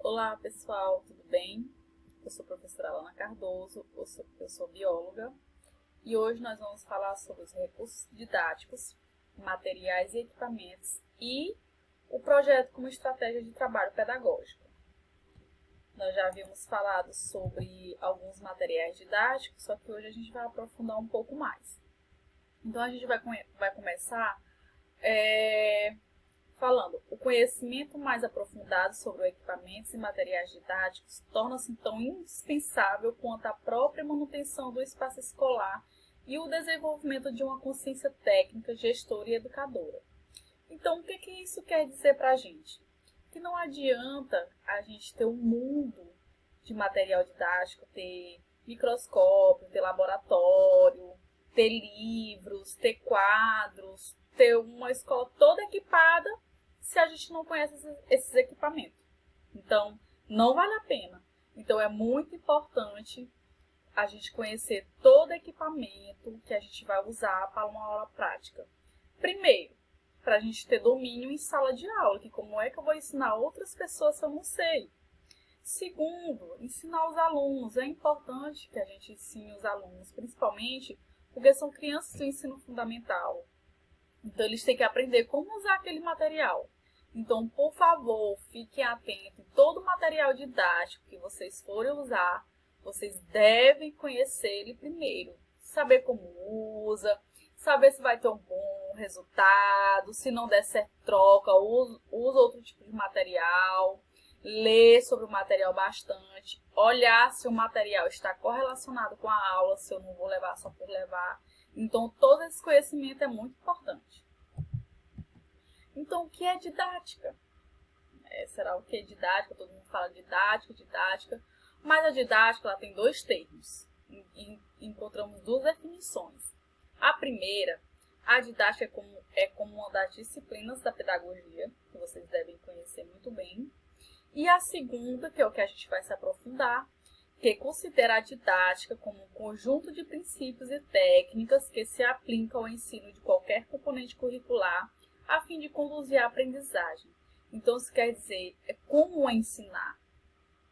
Olá pessoal, tudo bem? Eu sou a professora Alana Cardoso, eu sou bióloga e hoje nós vamos falar sobre os recursos didáticos, materiais e equipamentos e o projeto como estratégia de trabalho pedagógico. Nós já havíamos falado sobre alguns materiais didáticos, só que hoje a gente vai aprofundar um pouco mais. Então a gente vai começar falando, o conhecimento mais aprofundado sobre equipamentos e materiais didáticos torna-se tão indispensável quanto a própria manutenção do espaço escolar e o desenvolvimento de uma consciência técnica, gestora e educadora. Então, o que isso quer dizer para a gente? Que não adianta a gente ter um mundo de material didático, ter microscópio, ter laboratório, ter livros, ter quadros, ter uma escola toda equipada se a gente não conhece esses equipamentos. Então, não vale a pena. Então, é muito importante a gente conhecer todo equipamento que a gente vai usar para uma aula prática. Primeiro, para a gente ter domínio em sala de aula, que como é que eu vou ensinar outras pessoas se eu não sei? Segundo, ensinar os alunos. É importante que a gente ensine os alunos, principalmente porque são crianças do ensino fundamental. Então, eles têm que aprender como usar aquele material. Então, por favor, fiquem atentos. Todo o material didático que vocês forem usar, vocês devem conhecer ele primeiro. Saber como usa, saber se vai ter um bom resultado, se não der certo, troca, usa outro tipo de material, ler sobre o material bastante, olhar se o material está correlacionado com a aula, se eu não vou levar só por levar. Então, todo esse conhecimento é muito importante. Então, o que é didática? Será o que é didática? Todo mundo fala didática, mas a didática ela tem dois termos. Encontramos duas definições. A primeira, a didática é como uma das disciplinas da pedagogia, que vocês devem conhecer muito bem. E a segunda, que é o que a gente vai se aprofundar, que considera a didática como um conjunto de princípios e técnicas que se aplicam ao ensino de qualquer componente curricular a fim de conduzir a aprendizagem. Então, isso quer dizer como ensinar,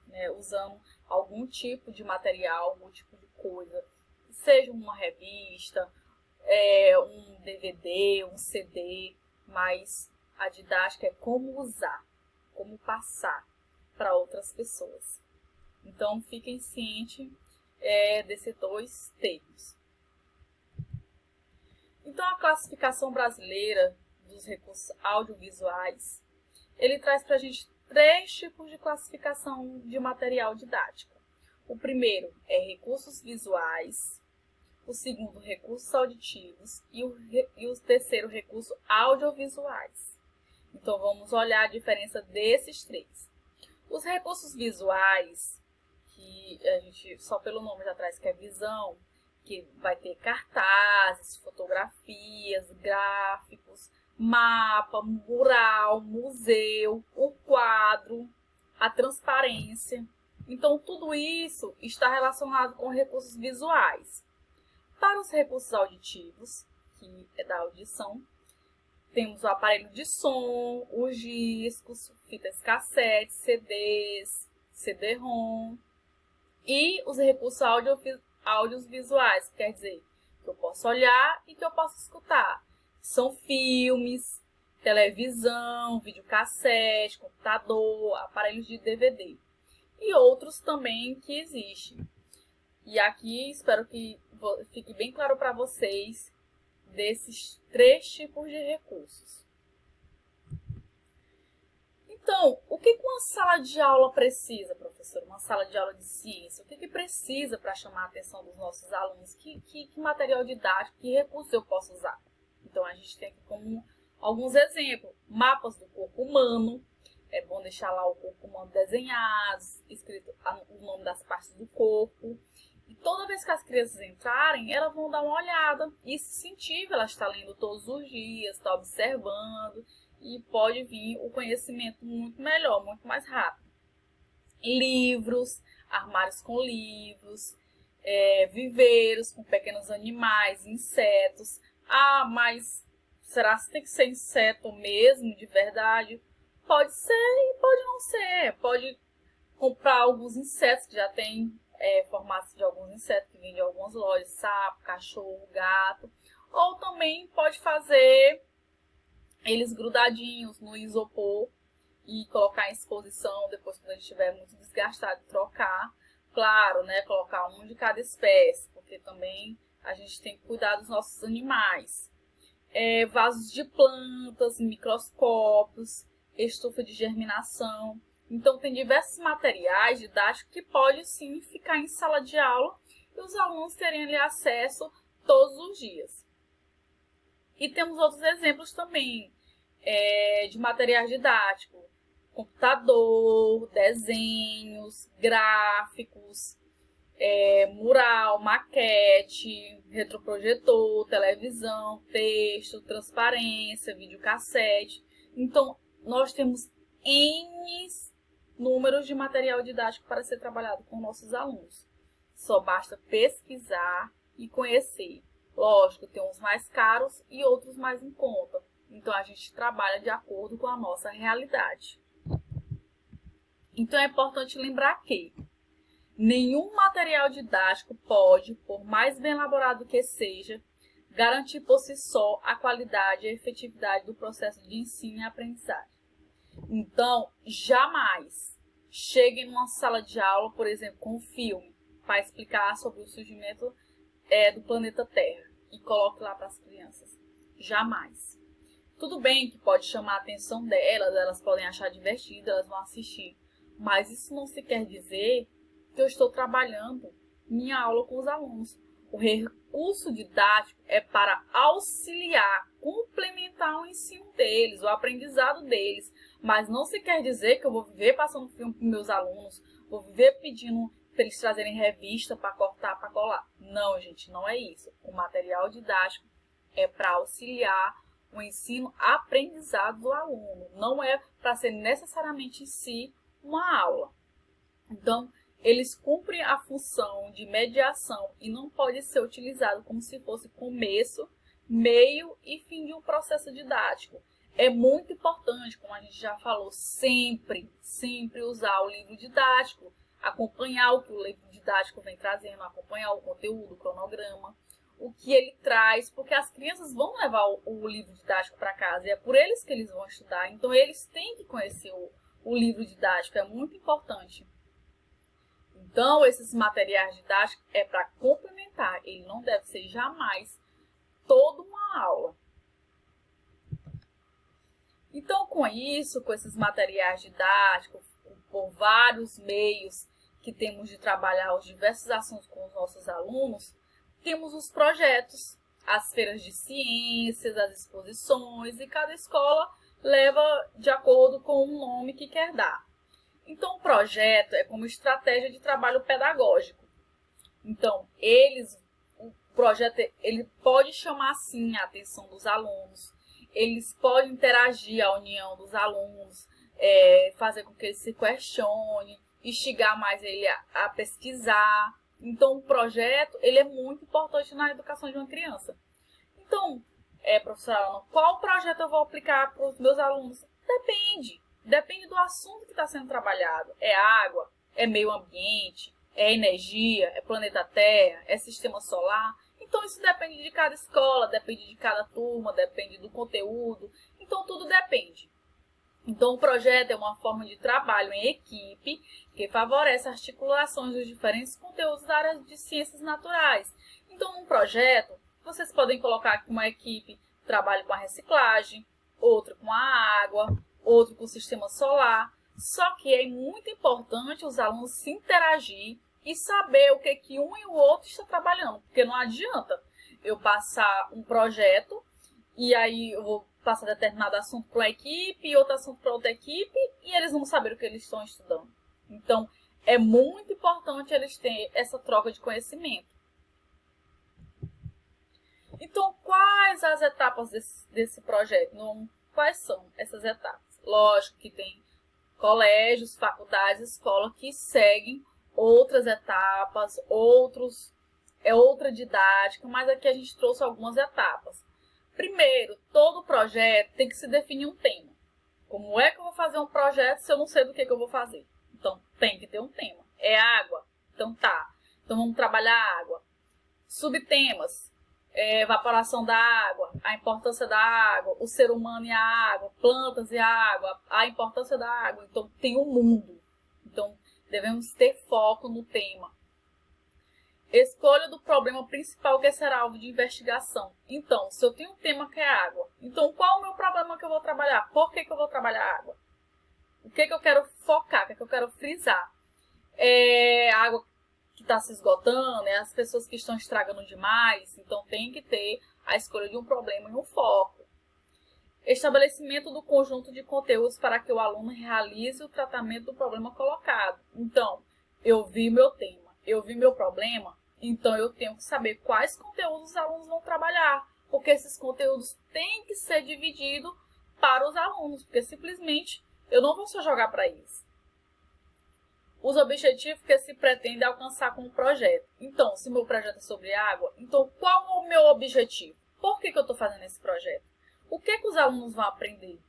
né? Usando algum tipo de material, algum tipo de coisa, seja uma revista, um DVD, um CD, mas a didática é como usar, como passar para outras pessoas. Então, fiquem cientes desses dois termos. Então, a classificação brasileira dos recursos audiovisuais, ele traz para a gente três tipos de classificação de material didático. O primeiro é recursos visuais, o segundo, recursos auditivos e o terceiro, recursos audiovisuais. Então, vamos olhar a diferença desses três. Os recursos visuais, que a gente só pelo nome já traz que é visão, que vai ter cartazes, fotografias, gráficos, mapa, mural, museu, o quadro, a transparência. Então, tudo isso está relacionado com recursos visuais. Para os recursos auditivos, que é da audição, temos o aparelho de som, os discos, fitas cassete, CDs, CD-ROM e os recursos audiovisuais, que quer dizer que eu posso olhar e que eu posso escutar. São filmes, televisão, videocassete, computador, aparelhos de DVD e outros também que existem. E aqui espero que fique bem claro para vocês desses três tipos de recursos. Então, o que uma sala de aula precisa, professor? Uma sala de aula de ciência? O que precisa para chamar a atenção dos nossos alunos? Que material didático, que recursos eu posso usar? Então, a gente tem aqui como alguns exemplos. Mapas do corpo humano. É bom deixar lá o corpo humano desenhado, escrito o nome das partes do corpo. E toda vez que as crianças entrarem, elas vão dar uma olhada. Isso incentiva, ela está lendo todos os dias, está observando. E pode vir o conhecimento muito melhor, muito mais rápido. Livros, armários com livros, viveiros com pequenos animais, insetos. Ah, mas será que tem que ser inseto mesmo, de verdade? Pode ser e pode não ser. Pode comprar alguns insetos que já tem formatos de alguns insetos que vêm de algumas lojas, sapo, cachorro, gato. Ou também pode fazer eles grudadinhos no isopor e colocar em exposição, depois quando ele estiver muito desgastado, trocar. Claro, né, colocar um de cada espécie, porque também a gente tem que cuidar dos nossos animais. Vasos de plantas, microscópios, estufa de germinação. Então, tem diversos materiais didáticos que podem sim ficar em sala de aula e os alunos terem ali acesso todos os dias. E temos outros exemplos também de materiais didáticos: computador, desenhos, gráficos, mural, maquete, retroprojetor, televisão, texto, transparência, videocassete. Então, nós temos N números de material didático para ser trabalhado com nossos alunos. Só basta pesquisar e conhecer. Lógico, tem uns mais caros e outros mais em conta. Então, a gente trabalha de acordo com a nossa realidade. Então, é importante lembrar que nenhum material didático pode, por mais bem elaborado que seja, garantir por si só a qualidade e a efetividade do processo de ensino e aprendizagem. Então, jamais chegue numa sala de aula, por exemplo, com um filme, para explicar sobre o surgimento do planeta Terra e coloque lá para as crianças. Jamais. Tudo bem que pode chamar a atenção delas, elas podem achar divertido, elas vão assistir. Mas isso não se quer dizer que eu estou trabalhando minha aula com os alunos. O recurso didático é para auxiliar, complementar o ensino deles, o aprendizado deles. Mas não se quer dizer que eu vou viver passando filme para meus alunos, vou viver pedindo para eles trazerem revista para cortar, para colar. Não, gente, não é isso. O material didático é para auxiliar o ensino-aprendizado do aluno. Não é para ser necessariamente em si uma aula. Então, eles cumprem a função de mediação e não pode ser utilizado como se fosse começo, meio e fim de um processo didático. É muito importante, como a gente já falou, sempre usar o livro didático, acompanhar o que o livro didático vem trazendo, acompanhar o conteúdo, o cronograma, o que ele traz, porque as crianças vão levar o livro didático para casa e é por eles que eles vão estudar. Então, eles têm que conhecer o livro didático, é muito importante. Então, esses materiais didáticos é para complementar, ele não deve ser jamais toda uma aula. Então, com isso, com esses materiais didáticos, por vários meios que temos de trabalhar os diversos assuntos com os nossos alunos, temos os projetos, as feiras de ciências, as exposições, e cada escola leva de acordo com o nome que quer dar. Então, o projeto é como estratégia de trabalho pedagógico. Então, o projeto ele pode chamar, sim, a atenção dos alunos, eles podem interagir a união dos alunos, fazer com que eles se questionem, instigar mais ele a pesquisar. Então, o projeto ele é muito importante na educação de uma criança. Então, professora Ana, qual projeto eu vou aplicar para os meus alunos? Depende do assunto que está sendo trabalhado. É água, é meio ambiente, é energia, é planeta Terra, é sistema solar. Então, isso depende de cada escola, depende de cada turma, depende do conteúdo. Então, tudo depende. Então, o projeto é uma forma de trabalho em equipe que favorece articulações dos diferentes conteúdos da área de ciências naturais. Então, num projeto, vocês podem colocar que uma equipe trabalhe com a reciclagem, outra com a água, outro com o sistema solar. Só que é muito importante os alunos se interagir e saber o que um e o outro estão trabalhando. Porque não adianta eu passar um projeto e aí eu vou passar determinado assunto para uma equipe e outro assunto para outra equipe e eles não saberem o que eles estão estudando. Então, é muito importante eles terem essa troca de conhecimento. Então, quais as etapas desse projeto? Quais são essas etapas? Lógico que tem colégios, faculdades, escolas que seguem outras etapas, outra didática, mas aqui a gente trouxe algumas etapas. Primeiro, todo projeto tem que se definir um tema. Como é que eu vou fazer um projeto se eu não sei do que eu vou fazer? Então, tem que ter um tema. É água? Então tá. Então, vamos trabalhar a água. Subtemas. Evaporação da água, a importância da água, o ser humano e a água, plantas e a água, a importância da água. Então, tem o mundo. Então, devemos ter foco no tema. Escolha do problema principal que será alvo de investigação. Então, se eu tenho um tema que é água, então qual é o meu problema que eu vou trabalhar? Por que eu vou trabalhar água? O que eu quero focar? O que eu quero frisar? A água que está se esgotando, as pessoas que estão estragando demais. Então, tem que ter a escolha de um problema e um foco. Estabelecimento do conjunto de conteúdos para que o aluno realize o tratamento do problema colocado. Então, eu vi meu tema, eu vi meu problema, então eu tenho que saber quais conteúdos os alunos vão trabalhar, porque esses conteúdos têm que ser divididos para os alunos, porque simplesmente eu não vou só jogar para eles. Os objetivos que se pretende alcançar com o projeto. Então, se o meu projeto é sobre água, então qual é o meu objetivo? Por que eu estou fazendo esse projeto? O que os alunos vão aprender?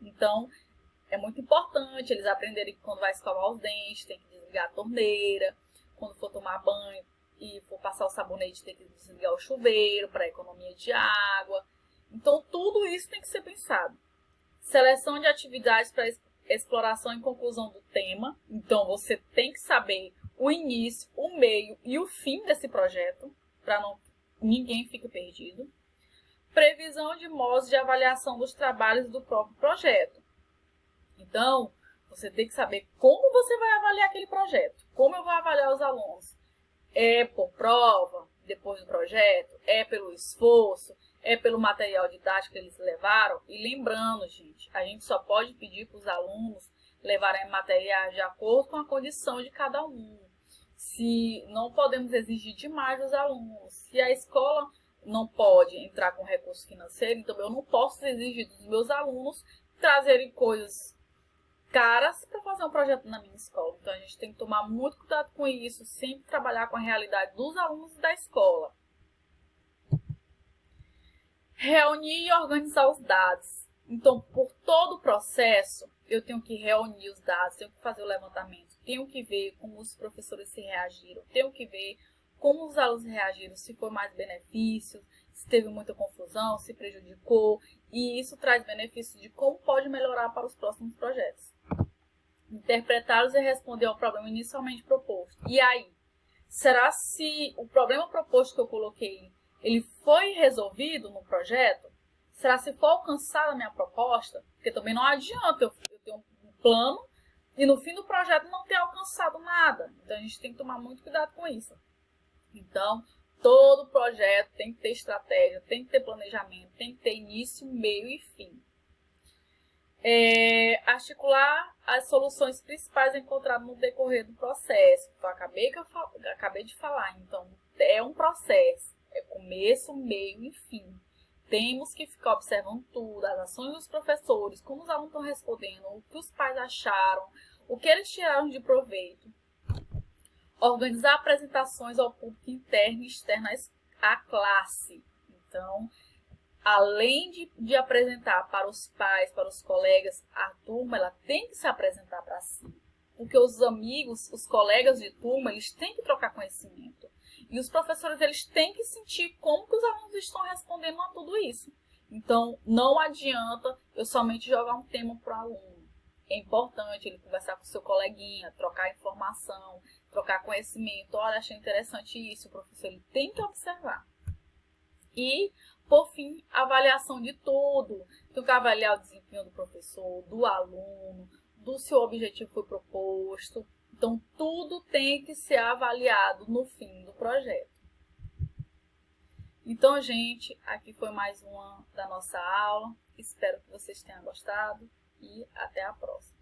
Então, é muito importante eles aprenderem que quando vai escovar os dentes, tem que desligar a torneira. Quando for tomar banho e for passar o sabonete, tem que desligar o chuveiro para economia de água. Então, tudo isso tem que ser pensado. Seleção de atividades para exploração e conclusão do tema. Então, você tem que saber o início, o meio e o fim desse projeto, para ninguém fique perdido. Previsão de modos de avaliação dos trabalhos do próprio projeto. Então, você tem que saber como você vai avaliar aquele projeto. Como eu vou avaliar os alunos? É por prova, depois do projeto? É pelo esforço? É pelo material didático que eles levaram? E lembrando, gente, a gente só pode pedir para os alunos levarem materiais de acordo com a condição de cada um. Se não podemos exigir demais dos alunos. Se a escola não pode entrar com recurso financeiro, então eu não posso exigir dos meus alunos trazerem coisas caras para fazer um projeto na minha escola. Então, a gente tem que tomar muito cuidado com isso, sempre trabalhar com a realidade dos alunos e da escola. Reunir e organizar os dados. Então, por todo o processo, eu tenho que reunir os dados, tenho que fazer o levantamento, tenho que ver como os professores se reagiram, tenho que ver como os alunos reagiram, se foi mais benefícios, se teve muita confusão, se prejudicou, e isso traz benefícios de como pode melhorar para os próximos projetos. Interpretá-los e responder ao problema inicialmente proposto. E aí, será se o problema proposto que eu coloquei, ele foi resolvido no projeto? Será se foi alcançada a minha proposta? Porque também não adianta eu ter um plano e no fim do projeto não ter alcançado nada. Então, a gente tem que tomar muito cuidado com isso. Então, todo projeto tem que ter estratégia, tem que ter planejamento, tem que ter início, meio e fim. Articular as soluções principais encontradas no decorrer do processo. Então, acabei de falar. Então, é um processo. É começo, meio e fim. Temos que ficar observando tudo, as ações dos professores, como os alunos estão respondendo, o que os pais acharam, o que eles tiraram de proveito. Organizar apresentações ao público interno e externo à classe. Então, além de apresentar para os pais, para os colegas, a turma, ela tem que se apresentar para si. Porque os amigos, os colegas de turma, eles têm que trocar conhecimento. E os professores, eles têm que sentir como que os alunos estão respondendo a tudo isso. Então, não adianta eu somente jogar um tema para o aluno. É importante ele conversar com o seu coleguinha, trocar informação, trocar conhecimento. Olha, achei interessante isso, o professor ele tem que observar. E, por fim, avaliação de tudo. Tem que avaliar o desempenho do professor, do aluno, do seu objetivo foi proposto. Então, tudo tem que ser avaliado no fim do projeto. Então, gente, aqui foi mais uma da nossa aula. Espero que vocês tenham gostado e até a próxima.